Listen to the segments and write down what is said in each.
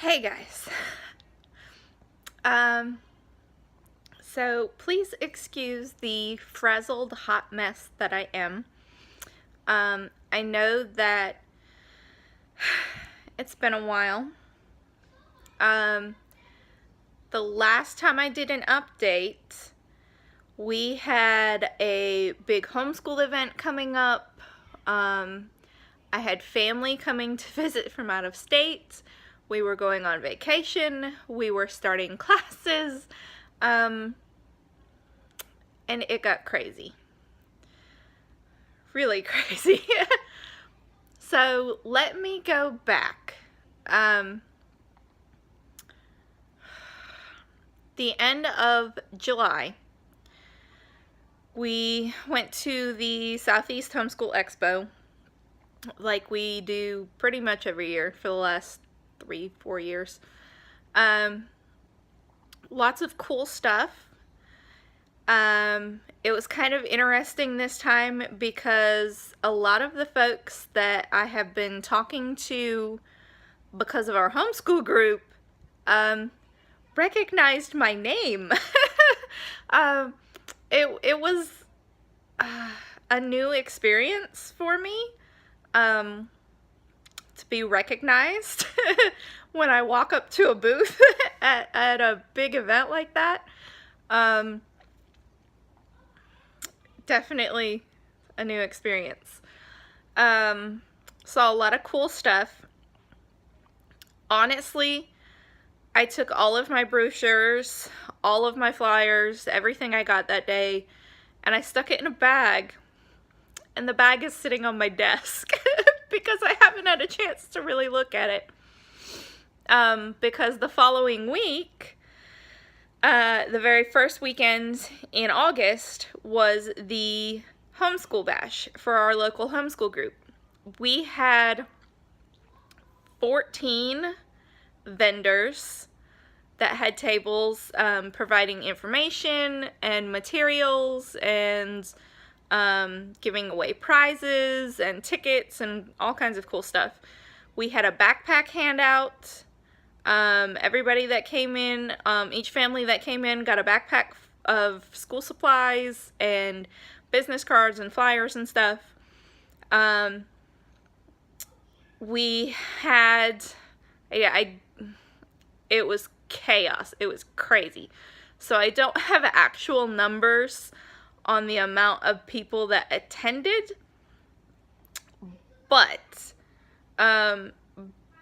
Hey guys. Um, so please excuse the frazzled hot mess that I am. I know that it's been a while. Um, the last time I did an update, we had a big homeschool event coming up. I had family coming to visit from out of state. We were going on vacation. We were starting classes. And it got crazy. Really crazy. So let me go back. The end of July, we went to the Southeast Homeschool Expo, like we do pretty much every year for the last 3-4 years. Lots of cool stuff. It was kind of interesting this time because a lot of the folks that I have been talking to because of our homeschool group recognized my name. It was a new experience for me to be recognized when I walk up to a booth at a big event like that. Definitely a new experience. Saw a lot of cool stuff. Honestly, I took all of my brochures, all of my flyers, everything I got that day, and I stuck it in a bag. And the bag is sitting on my desk because I haven't had a chance to really look at it. Because the following week, the very first weekend in August, was the homeschool bash for our local homeschool group. We had 14 vendors that had tables providing information and materials and giving away prizes and tickets and all kinds of cool stuff. We had a backpack handout. Everybody that came in, each family that came in got a backpack of school supplies and business cards and flyers and stuff. We had, it was chaos. It was crazy. So I don't have actual numbers on the amount of people that attended, but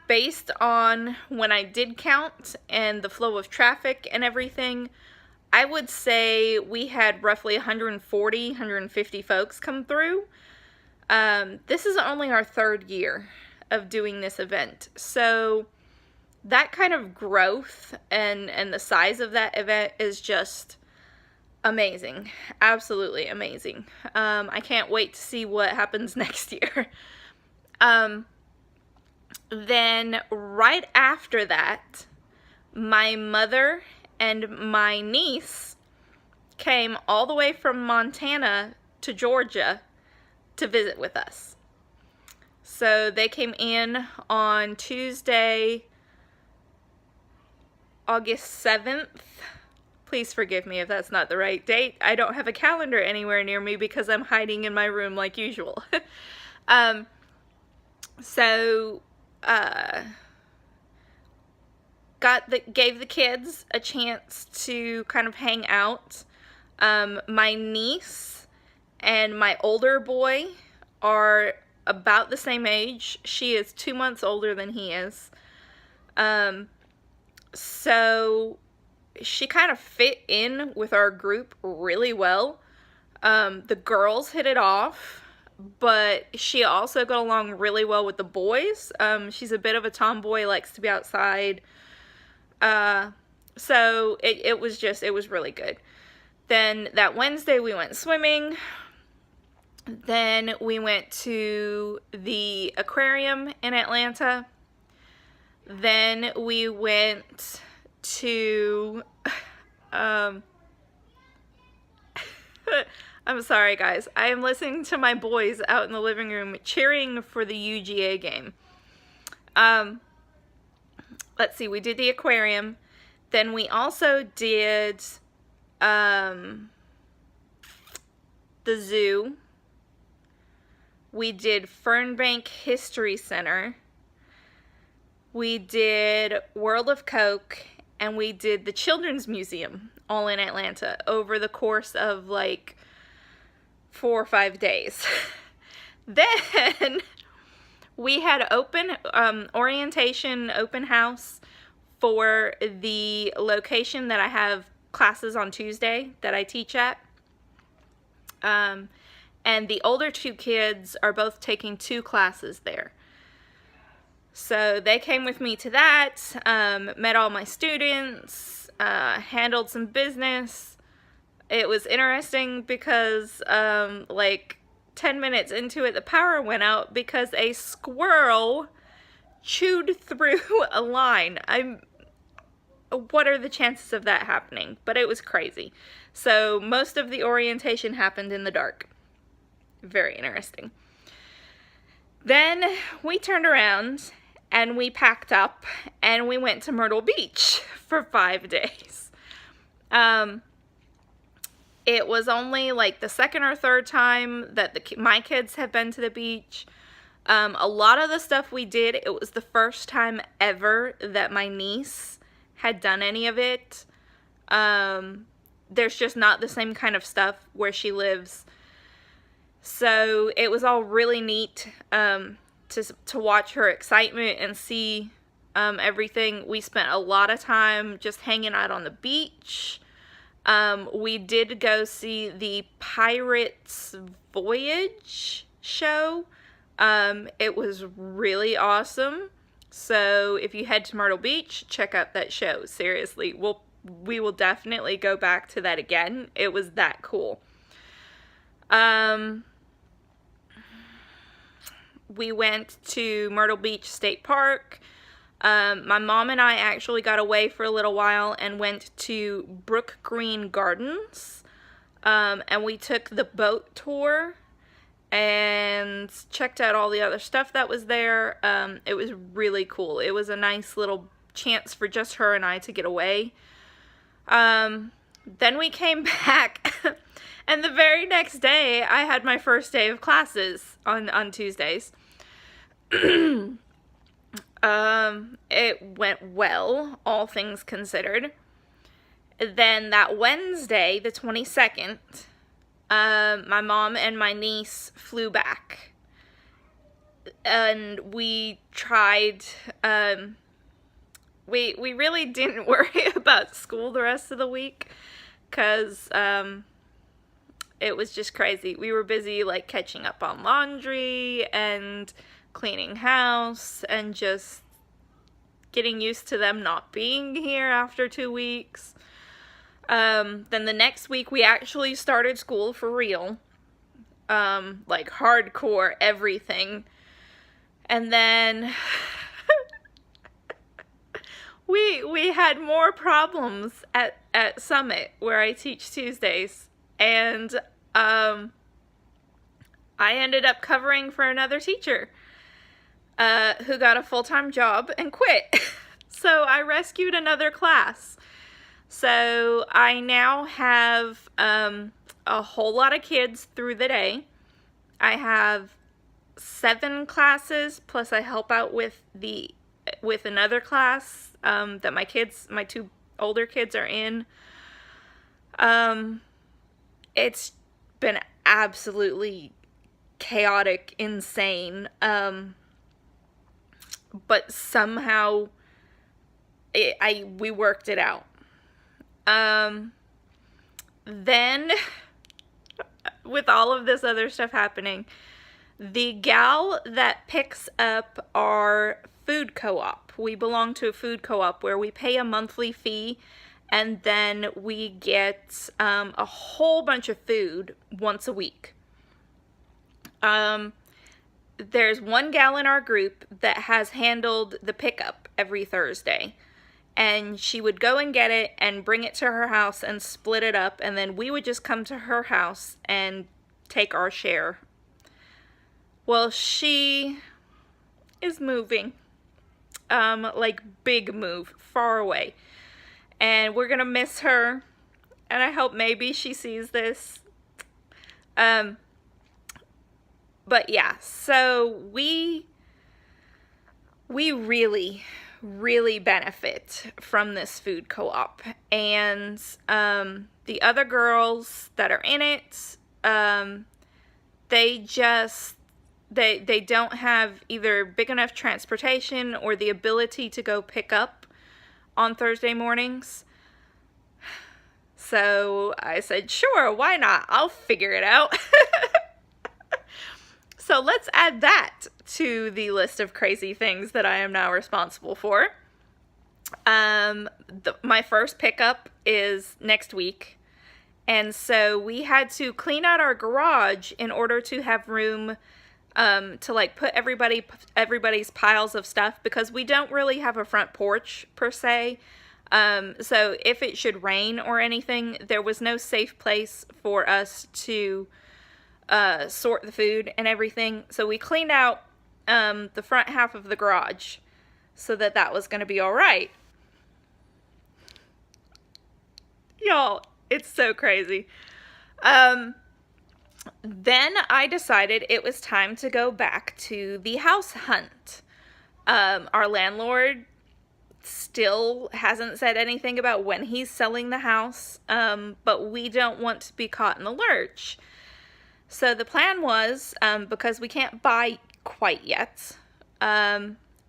based on when I did count and the flow of traffic and everything, I would say we had roughly 140, 150 folks come through. This is only our third year of doing this event, so that kind of growth and the size of that event is just amazing. Absolutely amazing. I can't wait to see what happens next year. Then right after that, my mother and my niece came all the way from Montana to Georgia to visit with us. So they came in on Tuesday, August 7th. Please forgive me if that's not the right date. I don't have a calendar anywhere near me because I'm hiding in my room like usual. Gave the kids a chance to kind of hang out. My niece and my older boy are about the same age. She is 2 months older than he is. So she kind of fit in with our group really well. The girls hit it off, but she also got along really well with the boys. She's a bit of a tomboy, likes to be outside. So it was really good. Then that Wednesday we went swimming. Then we went to the aquarium in Atlanta. Then we went to, I'm sorry guys, I am listening to my boys out in the living room cheering for the UGA game. let's see, we did the aquarium. Then we also did the zoo. We did Fernbank History Center. We did World of Coke, and we did the Children's Museum, all in Atlanta, over the course of like 4 or 5 days. Then we had open orientation, open house for the location that I have classes on Tuesday that I teach at. And the older 2 kids are both taking 2 classes there. So they came with me to that, met all my students, handled some business. It was interesting because, like 10 minutes into it, the power went out because a squirrel chewed through a line. What are the chances of that happening? But it was crazy. So most of the orientation happened in the dark. Very interesting. Then we turned around and we packed up and we went to Myrtle Beach for 5 days. It was only like the second or third time that my kids have been to the beach. A lot of the stuff we did, it was the first time ever that my niece had done any of it. There's just not the same kind of stuff where she lives. So it was all really neat to watch her excitement and see everything. We spent a lot of time just hanging out on the beach. We did go see the Pirates Voyage show. It was really awesome. So if you head to Myrtle Beach, check out that show. Seriously, we will definitely go back to that again. It was that cool. We went to Myrtle Beach State Park. My mom and I actually got away for a little while and went to Brook Green Gardens. And we took the boat tour and checked out all the other stuff that was there. It was really cool. It was a nice little chance for just her and I to get away. Then we came back and the very next day I had my first day of classes on Tuesdays. It went well, all things considered. Then that Wednesday, the 22nd, my mom and my niece flew back. And we tried, we really didn't worry about school the rest of the week, because, it was just crazy. We were busy, like, catching up on laundry and cleaning house and just getting used to them not being here after 2 weeks. Then the next week we actually started school for real. Like hardcore everything. And then we had more problems at Summit where I teach Tuesdays. And I ended up covering for another teacher who got a full-time job and quit. So I rescued another class. So I now have a whole lot of kids through the day. I have 7 classes, plus I help out with another class that my 2 older kids are in. It's been absolutely chaotic, insane. But somehow we worked it out. Then with all of this other stuff happening, the gal that picks up our food co-op, we belong to a food co-op where we pay a monthly fee and then we get a whole bunch of food once a week. There's one gal in our group that has handled the pickup every Thursday. And she would go and get it and bring it to her house and split it up. And then we would just come to her house and take our share. Well, she is moving. like big move, far away. And we're gonna miss her, and I hope maybe she sees this. But yeah, so we really, really benefit from this food co-op. And the other girls that are in it, they don't have either big enough transportation or the ability to go pick up on Thursday mornings. So I said, sure, why not? I'll figure it out. So let's add that to the list of crazy things that I am now responsible for. My first pickup is next week. And so we had to clean out our garage in order to have room to like put everybody's piles of stuff, because we don't really have a front porch per se. So if it should rain or anything, there was no safe place for us to sort the food and everything. So we cleaned out the front half of the garage so that was going to be all right. Y'all, it's so crazy. Then I decided it was time to go back to the house hunt. Our landlord still hasn't said anything about when he's selling the house, but we don't want to be caught in the lurch. So the plan was, because we can't buy quite yet,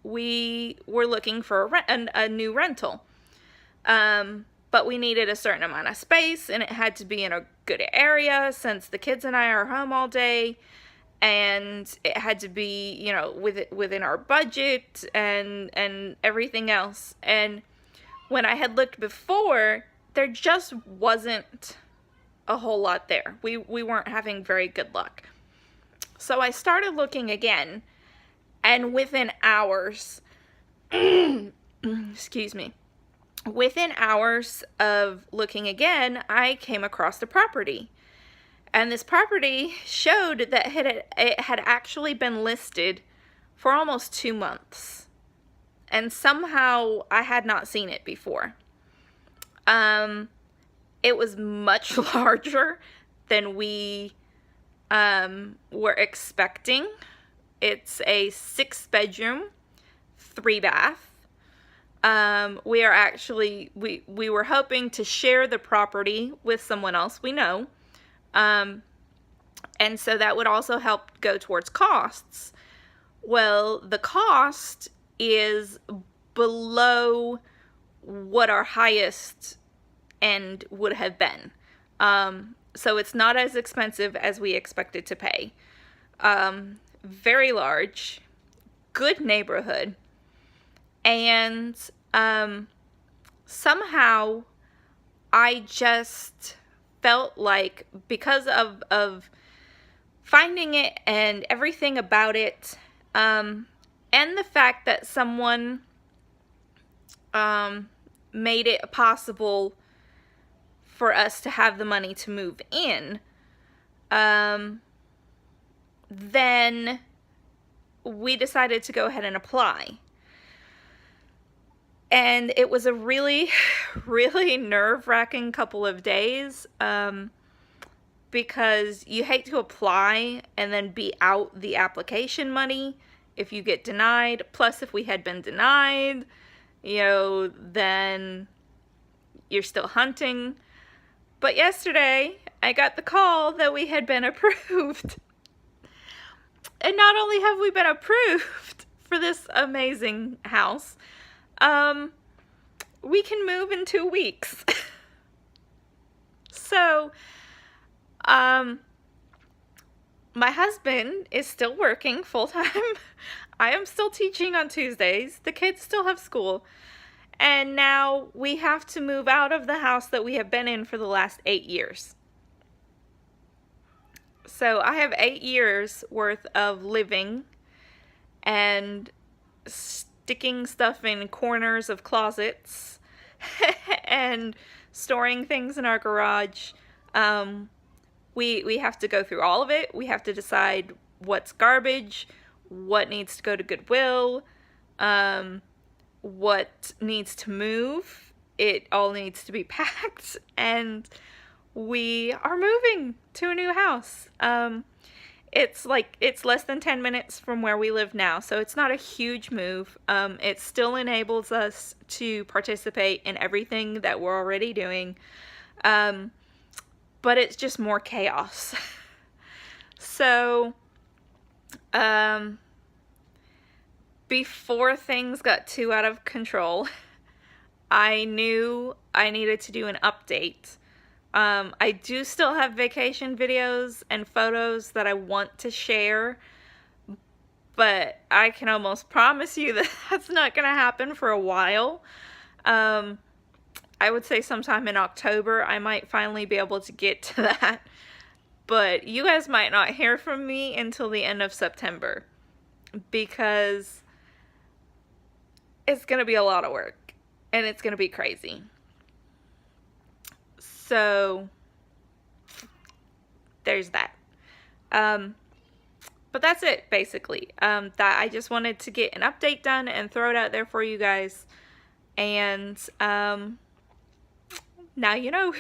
we were looking for a new rental. But we needed a certain amount of space, and it had to be in a good area since the kids and I are home all day, and it had to be, you know, within our budget and everything else. And when I had looked before, there just wasn't a whole lot there. We weren't having very good luck. So I started looking again, and within hours, excuse me, within hours of looking again, I came across the property. And this property showed that it had actually been listed for almost 2 months. And somehow I had not seen it before. It was much larger than we were expecting. It's a 6-bedroom, 3-bath. We are actually, we were hoping to share the property with someone else we know. And so that would also help go towards costs. Well, the cost is below what our highest end would have been. So it's not as expensive as we expected to pay. Very large, good neighborhood. And somehow I just felt like, because of finding it and everything about it, and the fact that someone made it possible for us to have the money to move in, then we decided to go ahead and apply. And it was a really, really nerve-wracking couple of days, because you hate to apply and then be out the application money if you get denied. Plus, if we had been denied, you know, then you're still hunting. But yesterday, I got the call that we had been approved. And not only have we been approved for this amazing house, we can move in 2 weeks. So, my husband is still working full-time. I am still teaching on Tuesdays. The kids still have school. And now we have to move out of the house that we have been in for the last 8 years. So I have 8 years worth of living and sticking stuff in corners of closets and storing things in our garage. We have to go through all of it. We have to decide what's garbage, what needs to go to Goodwill, what needs to move. It all needs to be packed, and we are moving to a new house. It's less than 10 minutes from where we live now, so it's not a huge move. It still enables us to participate in everything that we're already doing, but it's just more chaos. So, before things got too out of control, I knew I needed to do an update. I do still have vacation videos and photos that I want to share, but I can almost promise you that that's not going to happen for a while. I would say sometime in October I might finally be able to get to that, but you guys might not hear from me until the end of September, because it's going to be a lot of work and it's going to be crazy. So there's that. But that's it, basically. That I just wanted to get an update done and throw it out there for you guys. And now you know.